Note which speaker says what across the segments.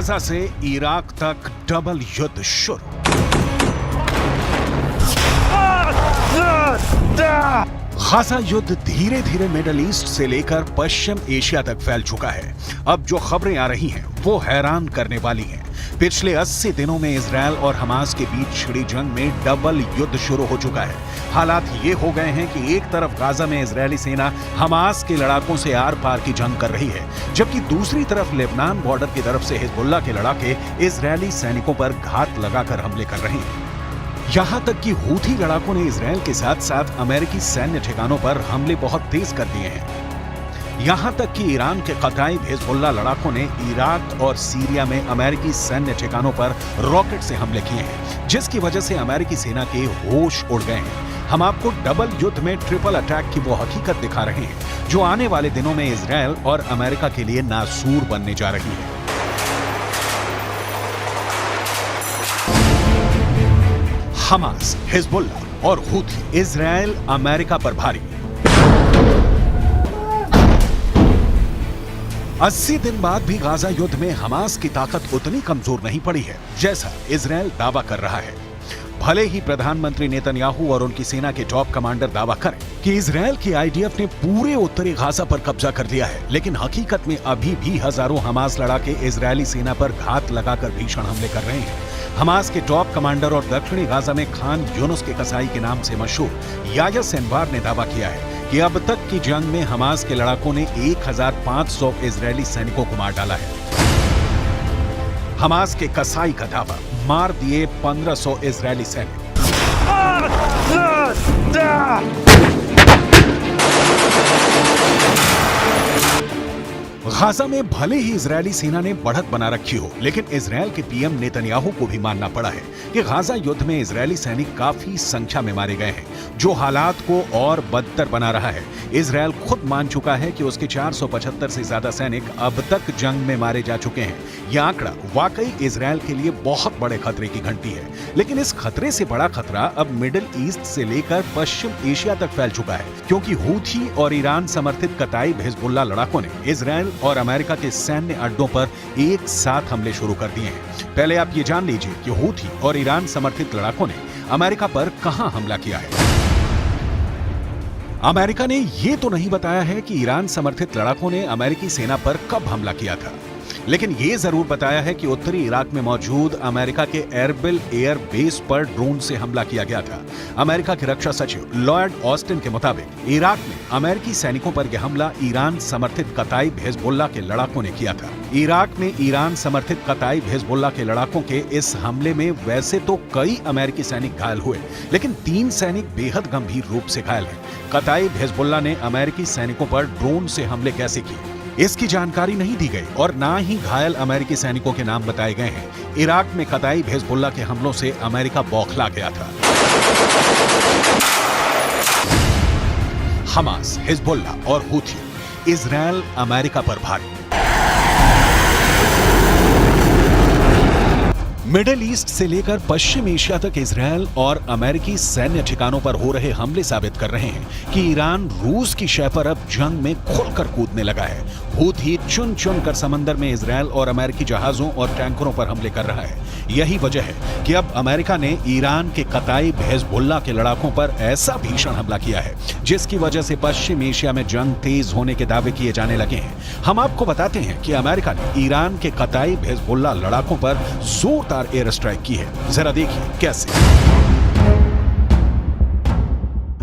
Speaker 1: Gaza से Iraq तक double युद्ध शुरू। गाजा युद्ध धीरे धीरे मिडिल ईस्ट से लेकर पश्चिम एशिया तक फैल चुका है। अब जो खबरें आ रही हैं वो हैरान करने वाली हैं। पिछले 80 दिनों में इजरायल और हमास के बीच छिड़ी जंग में डबल युद्ध शुरू हो चुका है। हालात ये हो गए हैं कि एक तरफ गाजा में इजरायली सेना हमास के लड़ाकों से आर पार की जंग कर रही है, जबकि दूसरी तरफ लेबनान बॉर्डर की तरफ से हिजबुल्लाह के लड़ाके इजरायली सैनिकों पर घात लगाकर हमले कर रहे हैं। यहां तक कि हूथी लड़ाकों ने इजरायल के साथ साथ अमेरिकी सैन्य ठिकानों पर हमले बहुत तेज कर दिए हैं। यहां तक कि ईरान के कताइब हिजबुल्लाह लड़ाकों ने इराक और सीरिया में अमेरिकी सैन्य ठिकानों पर रॉकेट से हमले किए हैं, जिसकी वजह से अमेरिकी सेना के होश उड़ गए हैं। हम आपको डबल युद्ध में ट्रिपल अटैक की वो हकीकत दिखा रहे हैं जो आने वाले दिनों में इजरायल और अमेरिका के लिए नासूर बनने जा रही है। हमास, हिजबुल्लाह और हूथी इजरायल अमेरिका पर भारी। 80 दिन बाद भी गाजा युद्ध में हमास की ताकत उतनी कमजोर नहीं पड़ी है जैसा इजरायल दावा कर रहा है। भले ही प्रधानमंत्री नेतन्याहू और उनकी सेना के टॉप कमांडर दावा करें कि इजरायल की आईडीएफ ने पूरे उत्तरी गाजा पर कब्जा कर लिया है, लेकिन हकीकत में अभी भी हजारों हमास लड़ाके इजरायली सेना पर घात लगाकर भीषण हमले कर रहे हैं। हमास के टॉप कमांडर और दक्षिणी गाजा में खान यूनुस के कसाई के नाम से मशहूर याह्या सिनवार ने दावा किया है कि अब तक की जंग में हमास के लड़ाकों ने 1500 इजरायली सैनिकों को मार डाला है। हमास के कसाई का दावा, मार दिए 1500 इजरायली सैनिक। गाजा में भले ही इजरायली सेना ने बढ़त बना रखी हो, लेकिन इजरायल के पीएम नेतन्याहू को भी मानना पड़ा है कि गाजा युद्ध में इजरायली सैनिक काफी संख्या में मारे गए हैं, जो हालात को और बदतर बना रहा है। इजरायल खुद मान चुका है कि उसके 475 से ज्यादा सैनिक अब तक जंग में मारे जा चुके हैं। यह आंकड़ा वाकई इजरायल के लिए बहुत बड़े खतरे की घंटी है, लेकिन इस खतरे से बड़ा खतरा अब मिडिल ईस्ट से लेकर पश्चिम एशिया तक फैल चुका है, क्योंकि हूथी और ईरान समर्थित कताइब हिजबुल्लाह लड़ाकों ने इजरायल और अमेरिका के सैन्य अड्डों पर एक साथ हमले शुरू कर दिए हैं। पहले आप ये जान लीजिए कि हूथी और ईरान समर्थित लड़ाकों ने अमेरिका पर कहां हमला किया है। अमेरिका ने ये तो नहीं बताया है कि ईरान समर्थित लड़ाकों ने अमेरिकी सेना पर कब हमला किया था, लेकिन ये जरूर बताया है कि उत्तरी इराक में मौजूद अमेरिका के एरबिल एयर बेस पर ड्रोन से हमला किया गया था। अमेरिका के रक्षा सचिव लॉयड ऑस्टिन के मुताबिक इराक में अमेरिकी सैनिकों पर यह हमला ईरान समर्थित कताइब हिजबुल्लाह के लड़ाकों ने किया था। इराक में ईरान समर्थित कताइब हिजबुल्लाह के लड़ाकों के इस हमले में वैसे तो कई अमेरिकी सैनिक घायल हुए, लेकिन 3 सैनिक बेहद गंभीर रूप से घायल हैं। कताइब हिजबुल्लाह ने अमेरिकी सैनिकों पर ड्रोन से हमले कैसे किए, इसकी जानकारी नहीं दी गई और ना ही घायल अमेरिकी सैनिकों के नाम बताए गए हैं। इराक में कताइब हिजबुल्लाह के हमलों से अमेरिका बौखला गया था। हमास, हिजबुल्लाह और हूथी इजरायल अमेरिका पर भारी। मिडिल ईस्ट से लेकर पश्चिम एशिया तक इजरायल और अमेरिकी सैन्य ठिकानों पर हो रहे हमले साबित कर रहे हैं कि ईरान रूस की शय पर अब जंग में खुलकर कूदने लगा है। हूथी चुन चुन कर समंदर में इजरायल और अमेरिकी जहाजों और टैंकरों पर हमले कर रहा है। यही वजह है कि अब अमेरिका ने ईरान के कताइब हिजबुल्लाह के लड़ाकों पर ऐसा भीषण हमला किया है, जिसकी वजह से पश्चिम एशिया में जंग तेज होने के दावे किए जाने लगे हैं। हम आपको बताते हैं कि अमेरिका ने ईरान के कताइब हिजबुल्लाह लड़ाकों पर जोरदार एयर स्ट्राइक की है। जरा देखिए कैसे।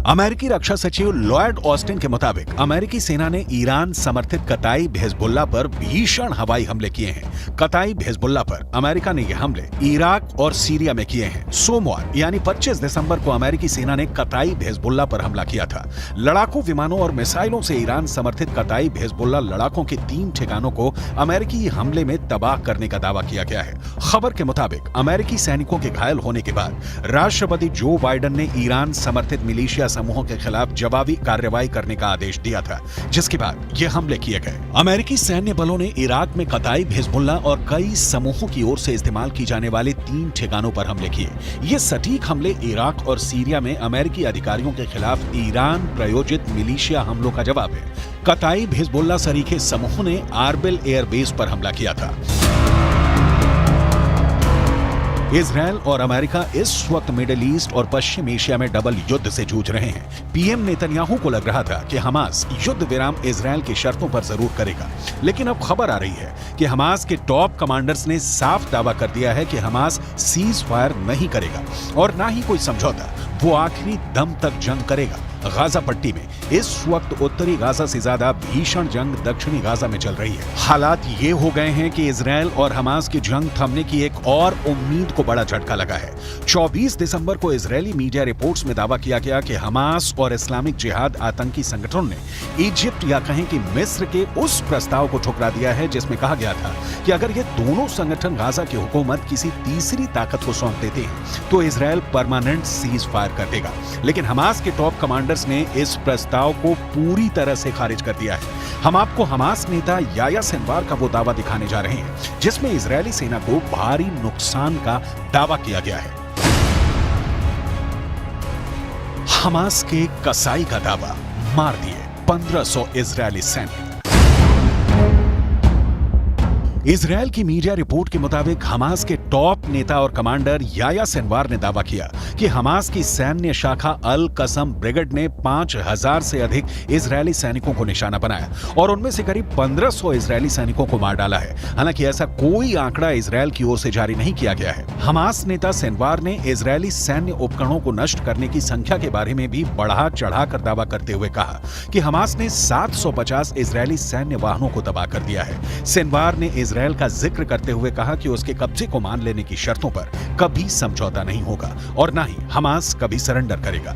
Speaker 1: अमेरिकी रक्षा सचिव लॉयड ऑस्टिन के मुताबिक अमेरिकी सेना ने ईरान समर्थित कताइब हिजबुल्लाह पर भीषण हवाई हमले किए हैं। कताइब हिजबुल्लाह पर अमेरिका ने यह हमले इराक और सीरिया में किए हैं। सोमवार यानी 25 दिसंबर को अमेरिकी सेना ने कताइब हिजबुल्लाह पर हमला किया था। लड़ाकू विमानों और मिसाइलों से ईरान समर्थित कताइब हिजबुल्लाह लड़ाकों के 3 ठिकानों को अमेरिकी हमले में तबाह करने का दावा किया गया है। खबर के मुताबिक अमेरिकी सैनिकों के घायल होने के बाद राष्ट्रपति जो बाइडेन ने ईरान समर्थित मिलिशिया समूहों के खिलाफ जवाबी कार्रवाई करने का आदेश दिया था, जिसके बाद ये हमले किए गए। अमेरिकी सैन्य बलों ने इराक में कताइब हिजबुल्लाह और कई समूहों की ओर से इस्तेमाल की जाने वाले 3 ठिकानों पर हमले किए। ये सटीक हमले इराक और सीरिया में अमेरिकी अधिकारियों के खिलाफ ईरान प्रायोजित मिलिशिया हमलों का जवाब है। कताइब हिजबुल्लाह सरीखे समूहों ने आरबिल एयरबेस पर हमला किया था। इजरायल और अमेरिका इस वक्त मिडिल ईस्ट और पश्चिम एशिया में डबल युद्ध से जूझ रहे हैं। पीएम नेतन्याहू को लग रहा था कि हमास युद्ध विराम इजरायल की शर्तों पर जरूर करेगा, लेकिन अब खबर आ रही है कि हमास के टॉप कमांडर्स ने साफ दावा कर दिया है कि हमास सीज फायर नहीं करेगा और ना ही कोई समझौता, वो आखिरी दम तक जंग करेगा। गाजा पट्टी में इस वक्त उत्तरी गाजा से ज्यादा भीषण जंग दक्षिणी गाजा में चल रही है। हालात ये हो गए हैं कि इजरायल और हमास की जंग थमने की एक और उम्मीद को बड़ा झटका लगा है। 24 दिसंबर को इजरायली मीडिया रिपोर्ट्स में दावा किया गया कि हमास और इस्लामिक जिहाद आतंकी संगठनों ने इजिप्ट या कहें कि मिस्र के उस प्रस्ताव को ठुकरा दिया है जिसमें कहा गया था कि अगर ये दोनों संगठन गाजा की हुकूमत किसी तीसरी ताकत को सौंप देते हैं तो इजरायल परमानेंट सीज फायर कर देगा। लेकिन हमास के टॉप कमांडर्स ने इस प्रस्ताव को पूरी तरह से खारिज कर दिया है। हम आपको हमास नेता याह्या सिनवार का वो दावा दिखाने जा रहे हैं जिसमें इजरायली सेना को भारी नुकसान का दावा किया गया है। हमास के कसाई का दावा, मार दिए 1500 इजरायली सैनिक। इजरायल की मीडिया रिपोर्ट के मुताबिक हमास के टॉप नेता और कमांडर याह्या सिनवार ने दावा किया कि हमास की सैन्य शाखा अल कसम ब्रिगेड ने 5000 से अधिक इजरायली सैनिकों को निशाना बनाया और उनमें से करीब 1500 इजरायली सैनिकों को मार डाला है। हालांकि ऐसा कोई आंकड़ा इजरायल की ओर से जारी नहीं किया गया है। हमास नेता सिनवार ने इजरायली सैन्य उपकरणों को नष्ट करने की संख्या के बारे में भी बढ़ा चढ़ाकर दावा करते हुए कहा कि हमास ने 750 इजरायली सैन्य वाहनों को तबाह कर दिया है। सिनवार ने इजरायल का जिक्र करते हुए कहा कि उसके कब्जे को मान लेने की शर्तों पर कभी समझौता नहीं होगा और ना ही हमास कभी सरेंडर करेगा।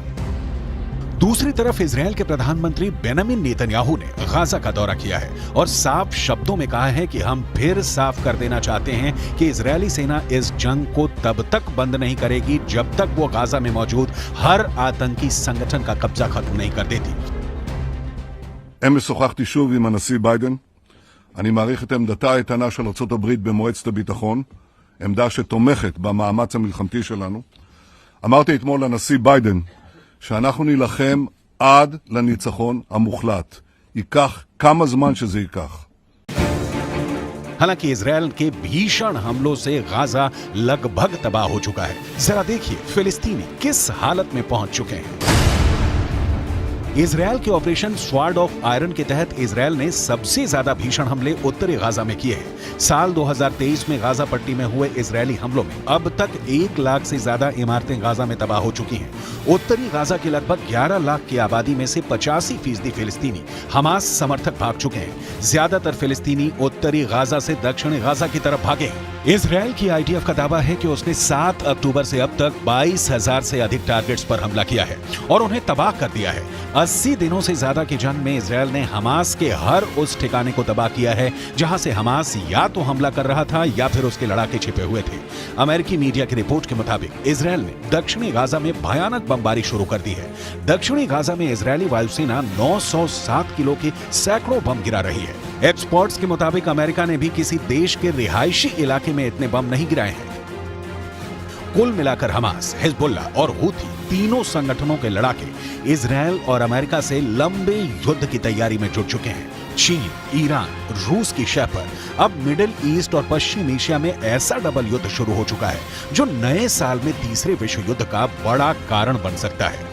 Speaker 1: दूसरी तरफ इजरायल के प्रधानमंत्री बेंजामिन नेतन्याहू ने गाजा का दौरा किया है और साफ शब्दों में कहा है कि हम फिर साफ कर देना चाहते हैं कि इजरायली सेना इस जंग को तब तक बंद नहीं करेगी जब तक वो गाजा में मौजूद हर आतंकी संगठन का कब्जा खत्म नहीं कर देती।
Speaker 2: אמש שוחחתי שוב עם הנשיא ביידן. אני מעריך את עמדתה האיתנה של ארצות הברית במועצת הביטחון, עמדה שתומכת במאמץ המלחמתי שלנו. אמרתי אתמול לנשיא ביידן שאנחנו נילחם עד לניצחון המוחלט. ייקח כמה זמן שזה ייקח.
Speaker 1: हालांकि इजरायल के भीषण हमलों से गाजा लगभग तबाह हो चुका है। जरा देखिए फिलिस्तीनी किस हालत में पहुंच चुके हैं। इजरायल के ऑपरेशन स्वॉर्ड ऑफ आयरन के तहत इजरायल ने सबसे ज्यादा भीषण हमले उत्तरी गाजा में किए हैं। साल 2023 में गाजा पट्टी में हुए इजरायली हमलों में अब तक 1 लाख से ज्यादा इमारतें गाजा में तबाह हो चुकी हैं। उत्तरी गाजा की लगभग 11 लाख की आबादी में से 85% फिलिस्तीनी हमास समर्थक भाग चुके हैं। ज्यादातर फिलिस्तीनी उत्तरी गाजा से दक्षिणी गाजा की तरफ भागे हैं। इजरायल की आईडीएफ का दावा है कि उसने 7 अक्टूबर से अब तक 22,000 से अधिक टारगेट्स पर हमला किया है और उन्हें तबाह कर दिया है। 80 दिनों से ज्यादा की जंग में इजरायल ने हमास के हर उस ठिकाने को तबाह किया है जहां से हमास या तो हमला कर रहा था या फिर उसके लड़ाके छिपे हुए थे। अमेरिकी मीडिया की रिपोर्ट के मुताबिक इजरायल ने दक्षिणी गाजा में भयानक बमबारी शुरू कर दी है। दक्षिणी गाजा में इजरायली वायुसेना 907 किलो के सैकड़ों बम गिरा रही है। एक्सपर्ट्स के मुताबिक अमेरिका ने भी किसी देश के रिहायशी इलाके में इतने बम नहीं गिराए हैं। कुल मिलाकर हमास, हिजबुल्ला और हूथी तीनों संगठनों के लड़ाके इजरायल और अमेरिका से लंबे युद्ध की तैयारी में जुट चुके हैं। चीन, ईरान, रूस की शह पर अब मिडिल ईस्ट और पश्चिम एशिया में ऐसा डबल युद्ध शुरू हो चुका है जो नए साल में तीसरे विश्व युद्ध का बड़ा कारण बन सकता है।